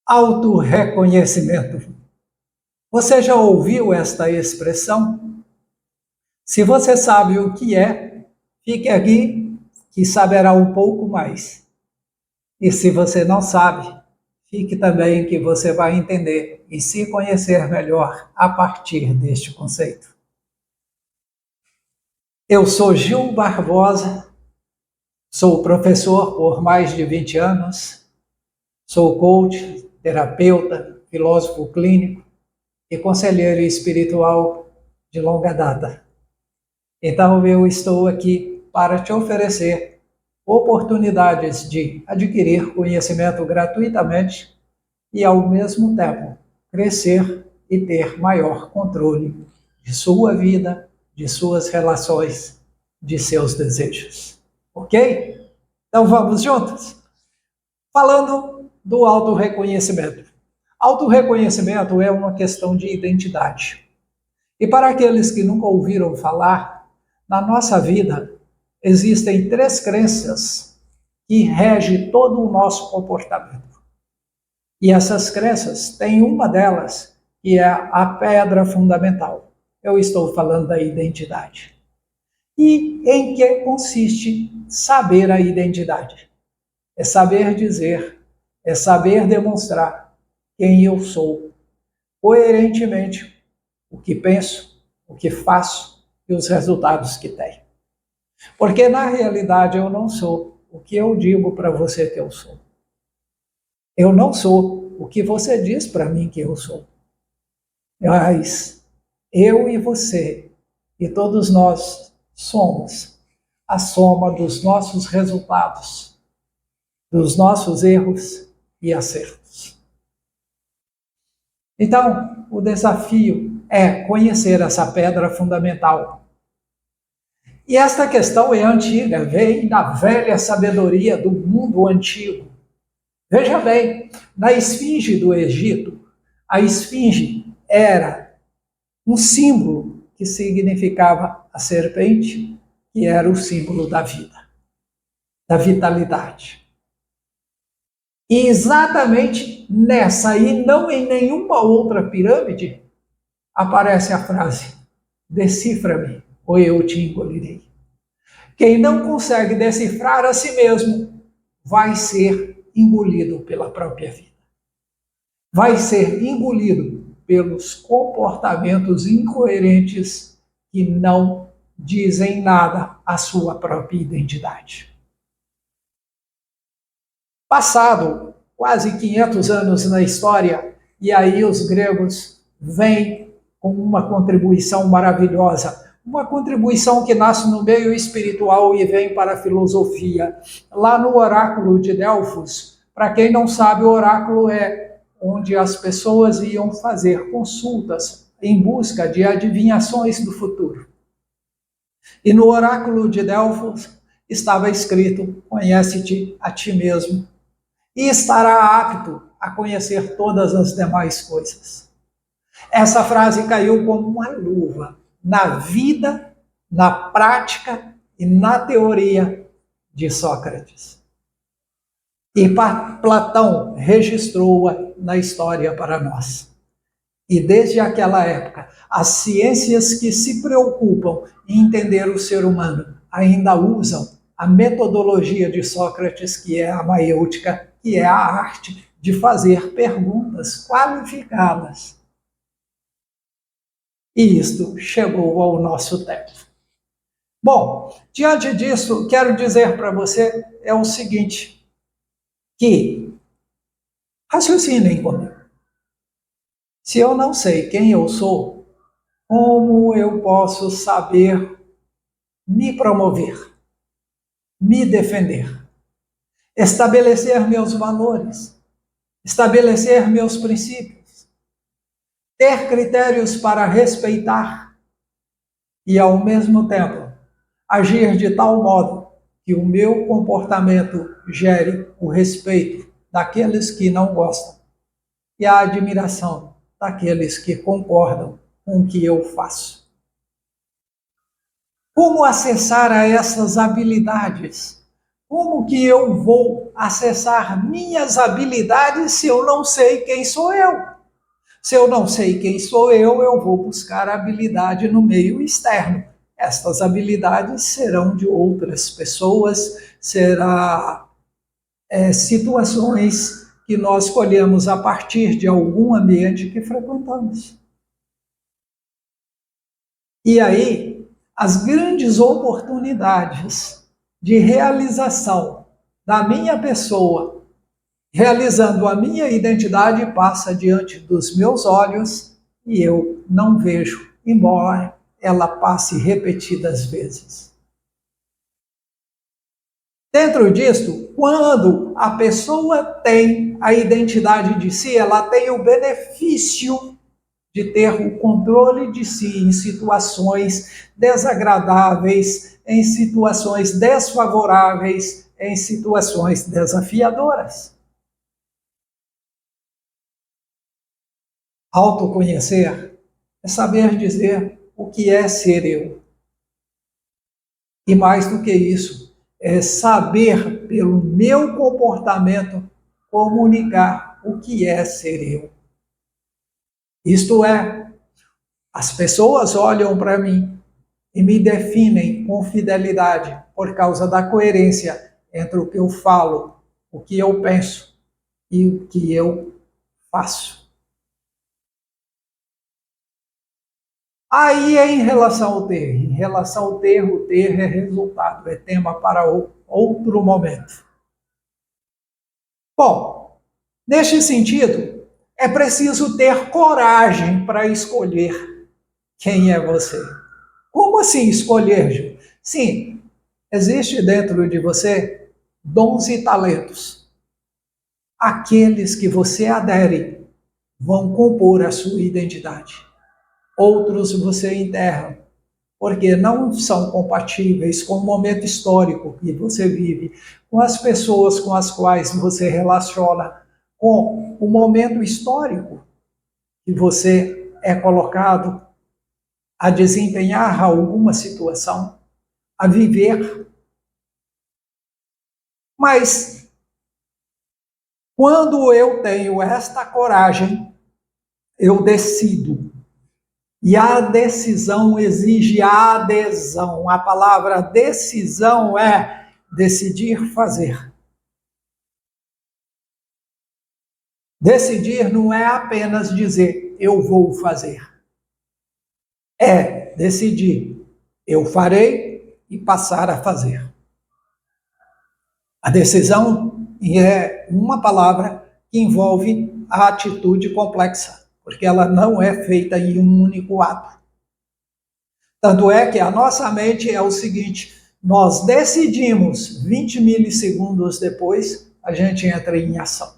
Autorreconhecimento. Você já ouviu esta expressão? Se você sabe o que é, fique aqui que saberá um pouco mais. E se você não sabe, fique também que você vai entender e se conhecer melhor a partir deste conceito. Eu sou Gil Barbosa, sou professor por mais de 20 anos, sou coach, terapeuta, filósofo clínico e conselheiro espiritual de longa data. Então eu estou aqui para te oferecer oportunidades de adquirir conhecimento gratuitamente e, ao mesmo tempo, crescer e ter maior controle de sua vida, de suas relações, de seus desejos. Ok? Então vamos juntos? Falando do autorreconhecimento. Autorreconhecimento é uma questão de identidade. E para aqueles que nunca ouviram falar, na nossa vida existem 3 crenças que regem todo o nosso comportamento. E essas crenças, tem uma delas que é a pedra fundamental. Eu estou falando da identidade. E em que consiste saber a identidade? É saber dizer, é saber demonstrar quem eu sou, coerentemente, o que penso, o que faço e os resultados que tenho. Porque, na realidade, eu não sou o que eu digo para você que eu sou. Eu não sou o que você diz para mim que eu sou. Mas eu e você e todos nós somos a soma dos nossos resultados, dos nossos erros e acertos. Então, o desafio é conhecer essa pedra fundamental. E esta questão é antiga, vem da velha sabedoria do mundo antigo. Veja bem, na esfinge do Egito, a esfinge era um símbolo que significava a serpente, que era o símbolo da vida, da vitalidade. E exatamente nessa e não em nenhuma outra pirâmide aparece a frase: decifra-me ou eu te engolirei. Quem não consegue decifrar a si mesmo vai ser engolido pela própria vida. Vai ser engolido pelos comportamentos incoerentes que não dizem nada à sua própria identidade. Passado quase 500 anos na história, e aí os gregos vêm com uma contribuição maravilhosa, uma contribuição que nasce no meio espiritual e vem para a filosofia. Lá no oráculo de Delfos, para quem não sabe, o oráculo é onde as pessoas iam fazer consultas em busca de adivinhações do futuro. E no oráculo de Delfos estava escrito: conhece-te a ti mesmo e estará apto a conhecer todas as demais coisas. Essa frase caiu como uma luva na vida, na prática e na teoria de Sócrates. E Platão registrou-a na história para nós. E desde aquela época, as ciências que se preocupam em entender o ser humano ainda usam a metodologia de Sócrates, que é a maêutica, que é a arte de fazer perguntas qualificadas. E isto chegou ao nosso tempo. Bom, diante disso, quero dizer para você é o seguinte, que raciocinem comigo. Se eu não sei quem eu sou, como eu posso saber me promover, me defender, estabelecer meus valores, estabelecer meus princípios, ter critérios para respeitar e, ao mesmo tempo, agir de tal modo que o meu comportamento gere o respeito daqueles que não gostam e a admiração daqueles que concordam com o que eu faço. Como acessar a essas habilidades Como que eu vou acessar minhas habilidades se eu não sei quem sou eu? Se eu não sei quem sou eu vou buscar habilidade no meio externo. Estas habilidades serão de outras pessoas, será situações que nós colhemos a partir de algum ambiente que frequentamos. E aí, as grandes oportunidades de realização da minha pessoa, realizando a minha identidade, passa diante dos meus olhos e eu não vejo, embora ela passe repetidas vezes. Dentro disto, quando a pessoa tem a identidade de si, ela tem o benefício de ter o controle de si em situações desagradáveis, em situações desfavoráveis, em situações desafiadoras. Autoconhecer é saber dizer o que é ser eu. E mais do que isso, é saber, pelo meu comportamento, comunicar o que é ser eu. Isto é, as pessoas olham para mim e me definem com fidelidade por causa da coerência entre o que eu falo, o que eu penso e o que eu faço. Aí é em relação ao ter. Em relação ao ter, o ter é resultado, é tema para outro momento. Bom, neste sentido, é preciso ter coragem para escolher quem é você. Como assim escolher, Ju? Sim, existe dentro de você dons e talentos. Aqueles que você adere vão compor a sua identidade. Outros você enterra, porque não são compatíveis com o momento histórico que você vive, com as pessoas com as quais você relaciona, com o momento histórico que você é colocado a desempenhar alguma situação, a viver. Mas quando eu tenho esta coragem, eu decido. E a decisão exige a adesão. A palavra decisão é decidir fazer. Decidir não é apenas dizer eu vou fazer. É decidir eu farei e passar a fazer. A decisão é uma palavra que envolve a atitude complexa, porque ela não é feita em um único ato. Tanto é que a nossa mente é o seguinte: nós decidimos, 20 milissegundos depois, a gente entra em ação.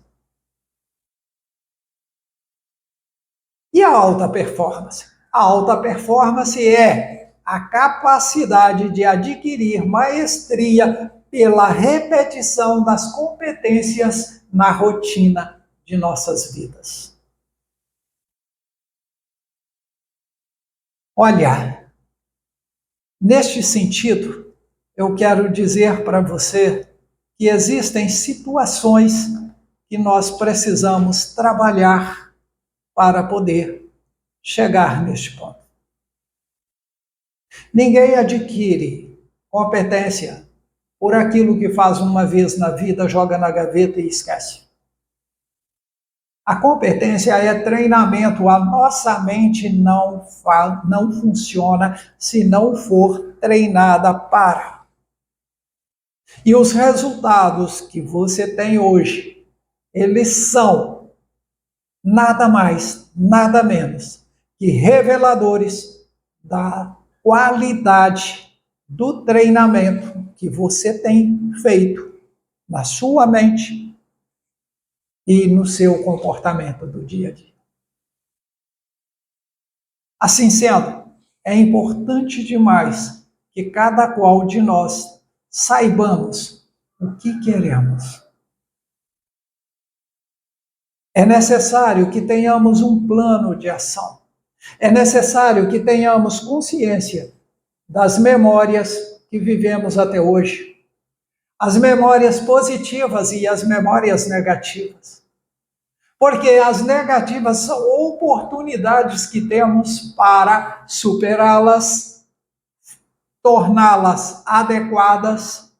E a alta performance? A alta performance é a capacidade de adquirir maestria pela repetição das competências na rotina de nossas vidas. Olha, neste sentido, eu quero dizer para você que existem situações que nós precisamos trabalhar para poder chegar neste ponto. Ninguém adquire competência por aquilo que faz uma vez na vida, joga na gaveta e esquece. A competência é treinamento. A nossa mente não funciona se não for treinada para. E os resultados que você tem hoje, eles são nada mais, nada menos que reveladores da qualidade do treinamento que você tem feito na sua mente e no seu comportamento do dia a dia. Assim sendo, é importante demais que cada qual de nós saibamos o que queremos. É necessário que tenhamos um plano de ação. É necessário que tenhamos consciência das memórias que vivemos até hoje, as memórias positivas e as memórias negativas. Porque as negativas são oportunidades que temos para superá-las, torná-las adequadas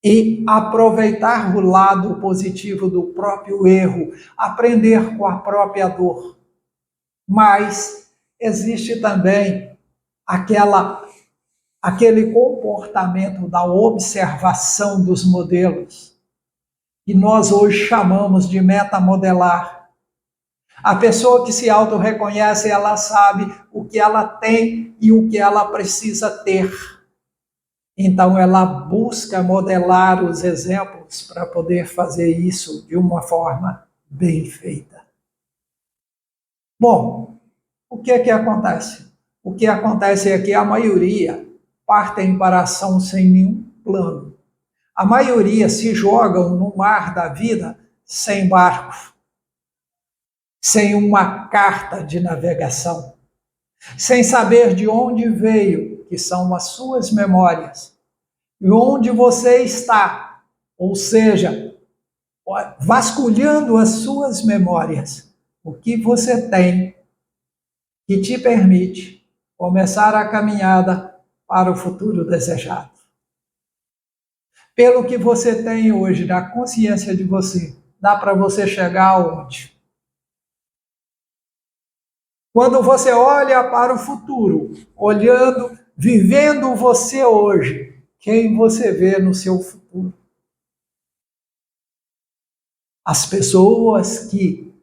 e aproveitar o lado positivo do próprio erro, aprender com a própria dor. Mas existe também aquele comportamento da observação dos modelos, que nós hoje chamamos de metamodelar. A pessoa que se autorreconhece, ela sabe o que ela tem e o que ela precisa ter. Então, ela busca modelar os exemplos para poder fazer isso de uma forma bem feita. Bom, o que é que acontece? O que acontece é que a maioria partem para a ação sem nenhum plano. A maioria se jogam no mar da vida sem barco, sem uma carta de navegação, sem saber de onde veio, que são as suas memórias, e onde você está, ou seja, vasculhando as suas memórias, o que você tem que te permite começar a caminhada para o futuro desejado. Pelo que você tem hoje, da consciência de você, dá para você chegar aonde? Quando você olha para o futuro, olhando, vivendo você hoje, quem você vê no seu futuro? As pessoas que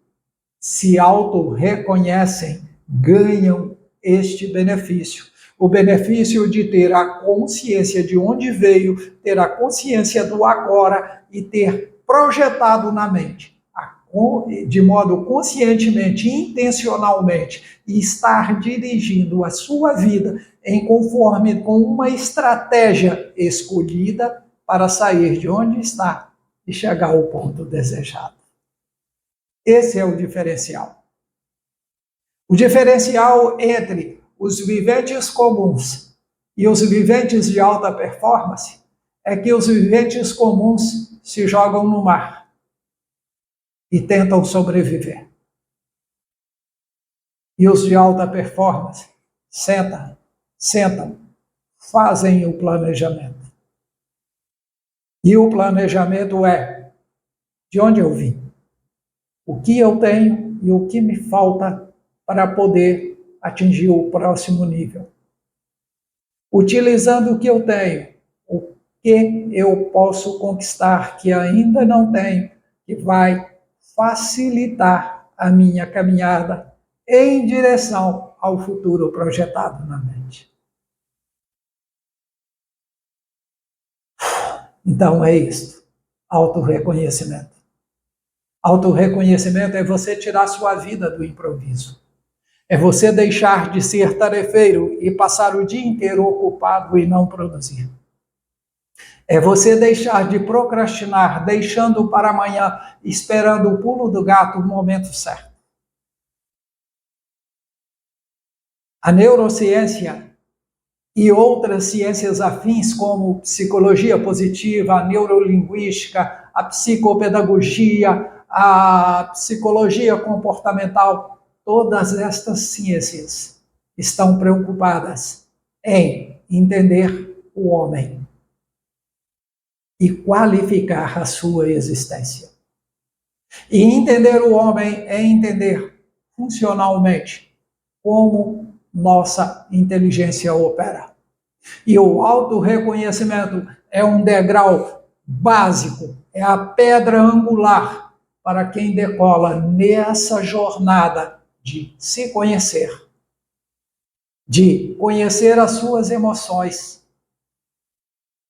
se auto-reconhecem ganham este benefício. O benefício de ter a consciência de onde veio, ter a consciência do agora e ter projetado na mente, de modo conscientemente, intencionalmente, e estar dirigindo a sua vida em conforme com uma estratégia escolhida para sair de onde está e chegar ao ponto desejado. Esse é o diferencial. O diferencial entre os viventes comuns e os viventes de alta performance é que os viventes comuns se jogam no mar e tentam sobreviver. E os de alta performance sentam, fazem o planejamento. E o planejamento é de onde eu vim, o que eu tenho e o que me falta para poder atingir o próximo nível. Utilizando o que eu tenho, o que eu posso conquistar que ainda não tenho, que vai facilitar a minha caminhada em direção ao futuro projetado na mente. Então é isto, autorreconhecimento. Autorreconhecimento é você tirar sua vida do improviso. É você deixar de ser tarefeiro e passar o dia inteiro ocupado e não produzir. É você deixar de procrastinar, deixando para amanhã, esperando o pulo do gato, o momento certo. A neurociência e outras ciências afins, como psicologia positiva, a neurolinguística, a psicopedagogia, a psicologia comportamental, todas estas ciências estão preocupadas em entender o homem e qualificar a sua existência. E entender o homem é entender funcionalmente como nossa inteligência opera. E o autorreconhecimento é um degrau básico, é a pedra angular para quem decola nessa jornada de se conhecer, de conhecer as suas emoções,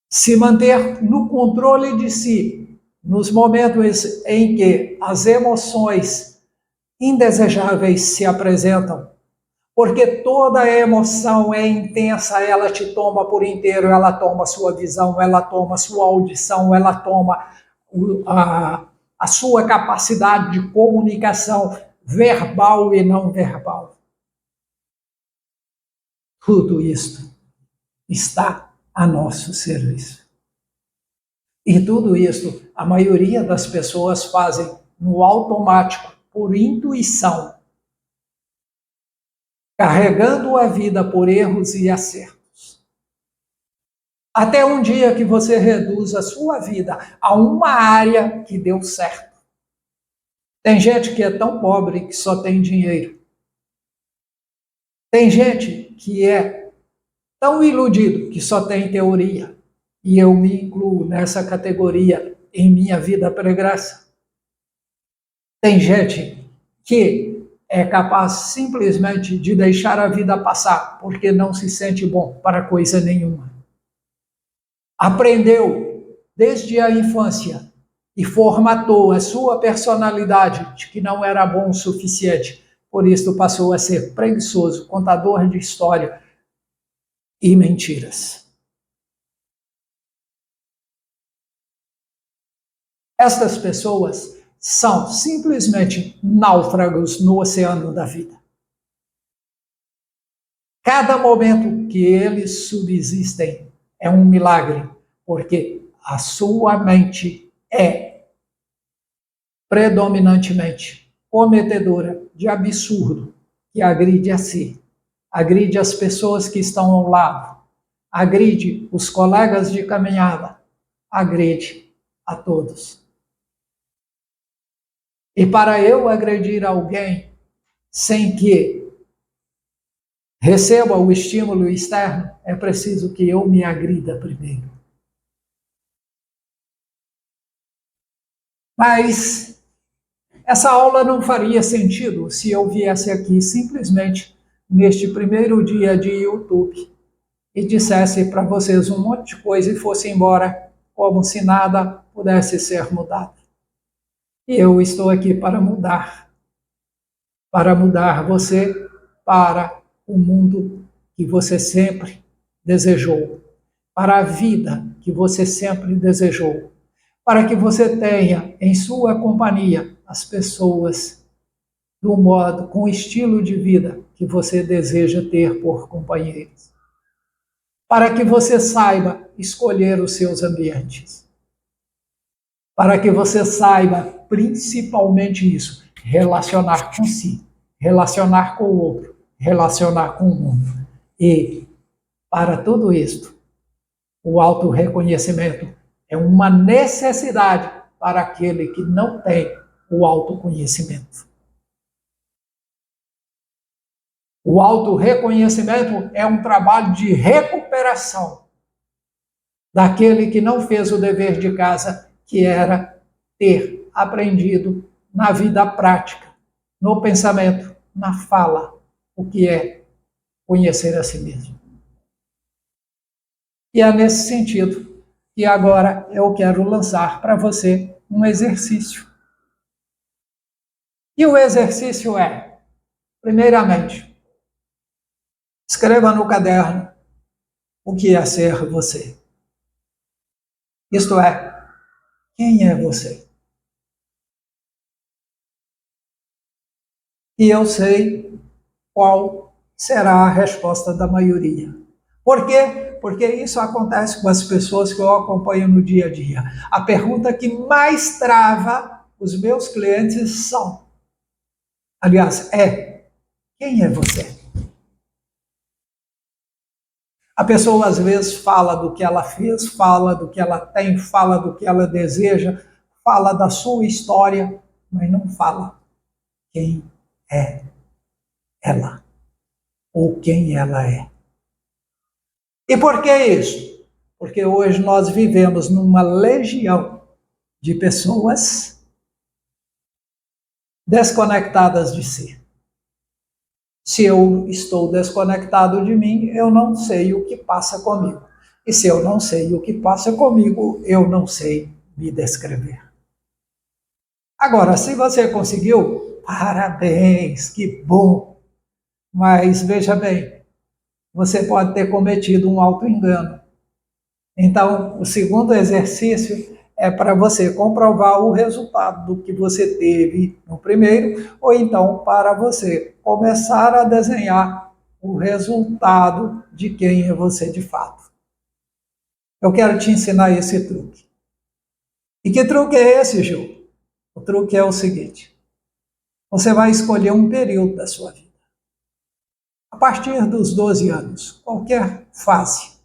se manter no controle de si, nos momentos em que as emoções indesejáveis se apresentam, porque toda emoção é intensa, ela te toma por inteiro, ela toma sua visão, ela toma sua audição, ela toma a sua capacidade de comunicação verbal e não verbal. Tudo isto está a nosso serviço. E tudo isso, a maioria das pessoas fazem no automático, por intuição, carregando a vida por erros e acertos. Até um dia que você reduz a sua vida a uma área que deu certo. Tem gente que é tão pobre que só tem dinheiro. Tem gente que é tão iludido que só tem teoria. E eu me incluo nessa categoria em minha vida pregressa. Tem gente que é capaz simplesmente de deixar a vida passar porque não se sente bom para coisa nenhuma. Aprendeu desde a infância e formatou a sua personalidade de que não era bom o suficiente. Por isso passou a ser preguiçoso, contador de história e mentiras. Estas pessoas são simplesmente náufragos no oceano da vida. Cada momento que eles subsistem é um milagre, porque a sua mente é predominantemente cometedora de absurdo que agride a si, agride as pessoas que estão ao lado, agride os colegas de caminhada, agride a todos. E para eu agredir alguém sem que receba o estímulo externo, é preciso que eu me agrida primeiro. Mas essa aula não faria sentido se eu viesse aqui simplesmente neste primeiro dia de YouTube e dissesse para vocês um monte de coisa e fosse embora como se nada pudesse ser mudado. E eu estou aqui para mudar você para o mundo que você sempre desejou, para a vida que você sempre desejou, para que você tenha em sua companhia as pessoas do modo, com o estilo de vida que você deseja ter por companheiros, para que você saiba escolher os seus ambientes, para que você saiba principalmente isso, relacionar com si, relacionar com o outro, relacionar com o mundo. E, para tudo isto, o autorreconhecimento é uma necessidade para aquele que não tem o autoconhecimento. O autorreconhecimento é um trabalho de recuperação daquele que não fez o dever de casa, que era ter aprendido na vida prática, no pensamento, na fala, o que é conhecer a si mesmo. E é nesse sentido que agora eu quero lançar para você um exercício. E o exercício é, primeiramente, escreva no caderno o que é ser você. Isto é, quem é você? E eu sei qual será a resposta da maioria. Por quê? Porque isso acontece com as pessoas que eu acompanho no dia a dia. A pergunta que mais trava os meus clientes são, aliás, quem é você? A pessoa às vezes fala do que ela fez, fala do que ela tem, fala do que ela deseja, fala da sua história, mas não fala quem é ela ou quem ela é. E por que isso? Porque hoje nós vivemos numa legião de pessoas desconectadas de si. Se eu estou desconectado de mim, eu não sei o que passa comigo. E se eu não sei o que passa comigo, eu não sei me descrever. Agora, se você conseguiu, parabéns, que bom. Mas veja bem, você pode ter cometido um auto-engano. Então, o segundo exercício é para você comprovar o resultado do que você teve no primeiro, ou então para você começar a desenhar o resultado de quem é você de fato. Eu quero te ensinar esse truque. E que truque é esse, Gil? O truque é o seguinte: você vai escolher um período da sua vida. A partir dos 12 anos, qualquer fase.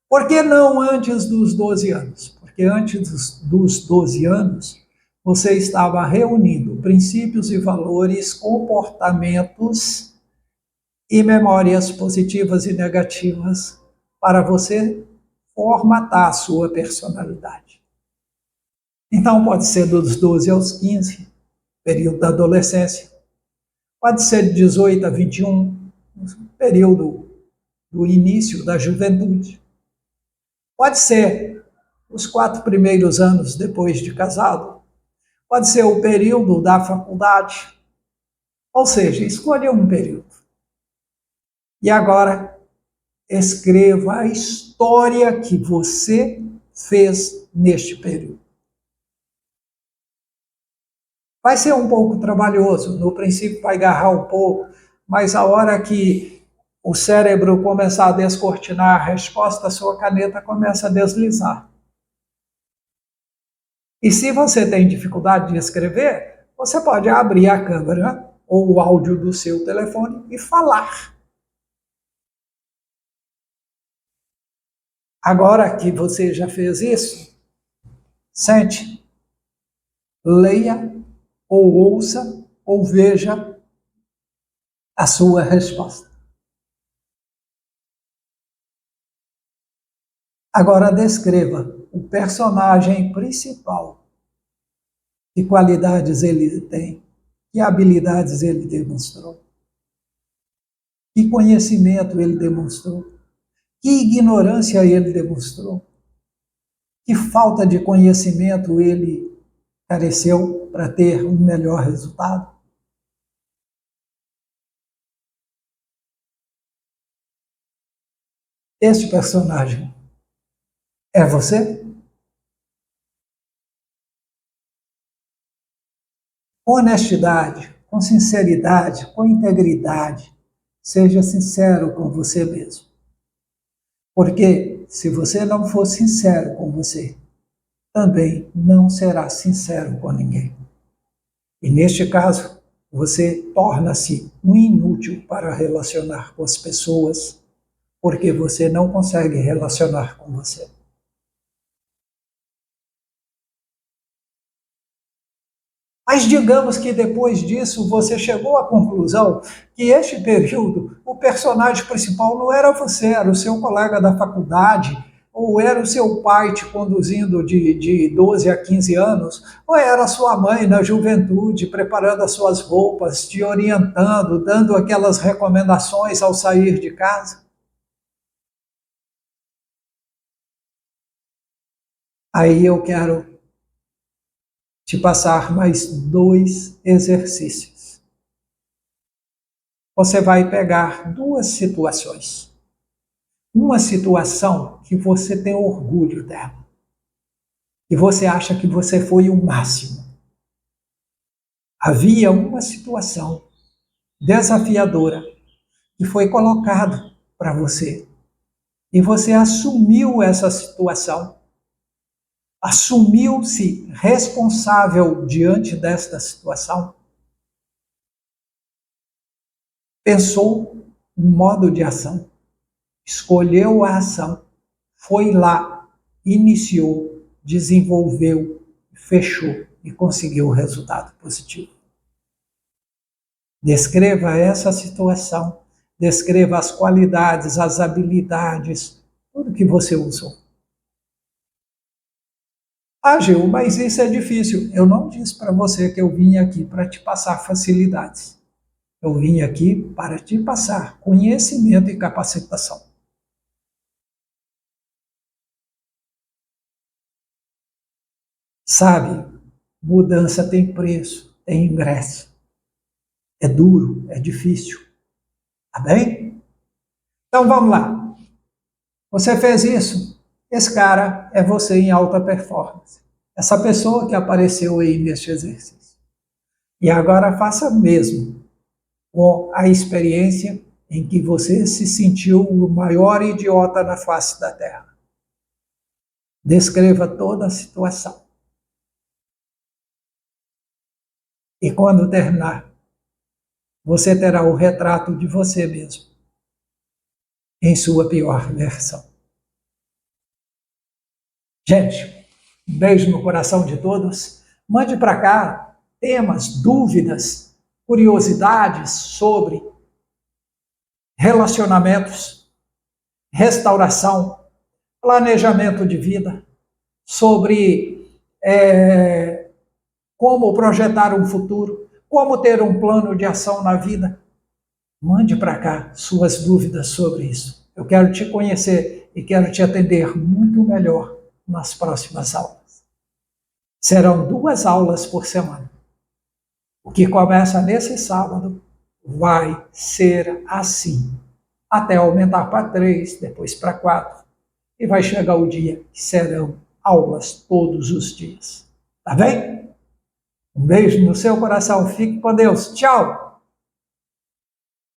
Por que não antes dos 12 anos? Porque antes dos 12 anos, você estava reunindo princípios e valores, comportamentos e memórias positivas e negativas para você formatar a sua personalidade. Então, pode ser dos 12 aos 15, período da adolescência. Pode ser de 18 a 21, período do início da juventude. Pode ser os 4 primeiros anos depois de casado. Pode ser o período da faculdade. Ou seja, escolha um período. E agora, escreva a história que você fez neste período. Vai ser um pouco trabalhoso, no princípio vai agarrar um pouco, mas a hora que o cérebro começar a descortinar a resposta, a sua caneta começa a deslizar. E se você tem dificuldade de escrever, você pode abrir a câmera ou o áudio do seu telefone e falar. Agora que você já fez isso, sente, leia, ou ouça, ou veja a sua resposta. Agora descreva o personagem principal. Que qualidades ele tem, que habilidades ele demonstrou, que conhecimento ele demonstrou, que ignorância ele demonstrou, que falta de conhecimento ele careceu para ter um melhor resultado. Este personagem é você? Com honestidade, com sinceridade, com integridade, seja sincero com você mesmo. Porque se você não for sincero com você, também não será sincero com ninguém. E neste caso, você torna-se um inútil para relacionar com as pessoas, porque você não consegue relacionar com você. Mas digamos que depois disso você chegou à conclusão que este período, o personagem principal não era você, era o seu colega da faculdade, ou era o seu pai te conduzindo de 12 a 15 anos, ou era a sua mãe na juventude, preparando as suas roupas, te orientando, dando aquelas recomendações ao sair de casa. Aí eu quero te passar mais 2 exercícios. Você vai pegar 2 situações. Uma situação que você tem orgulho dela. E você acha que você foi o máximo. Havia uma situação desafiadora que foi colocado para você. E você assumiu essa situação. Assumiu-se responsável diante desta situação. Pensou um modo de ação. Escolheu a ação. Foi lá, iniciou, desenvolveu, fechou e conseguiu o resultado positivo. Descreva essa situação, descreva as qualidades, as habilidades, tudo que você usou. Ah, Gil, mas isso é difícil. Eu não disse para você que eu vim aqui para te passar facilidades. Eu vim aqui para te passar conhecimento e capacitação. Sabe, mudança tem preço, tem ingresso. É duro, é difícil. Tá bem? Então vamos lá. Você fez isso? Esse cara é você em alta performance. Essa pessoa que apareceu aí neste exercício. E agora faça mesmo com a experiência em que você se sentiu o maior idiota na face da Terra. Descreva toda a situação. E quando terminar, você terá o retrato de você mesmo, em sua pior versão. Gente, um beijo no coração de todos. Mande para cá temas, dúvidas, curiosidades sobre relacionamentos, restauração, planejamento de vida, sobre como projetar um futuro, como ter um plano de ação na vida. Mande para cá suas dúvidas sobre isso. Eu quero te conhecer e quero te atender muito melhor nas próximas aulas. Serão 2 aulas por semana. O que começa nesse sábado vai ser assim, até aumentar para 3, depois para 4, e vai chegar o dia que serão aulas todos os dias. Tá bem? Um beijo no seu coração, fique com Deus, tchau!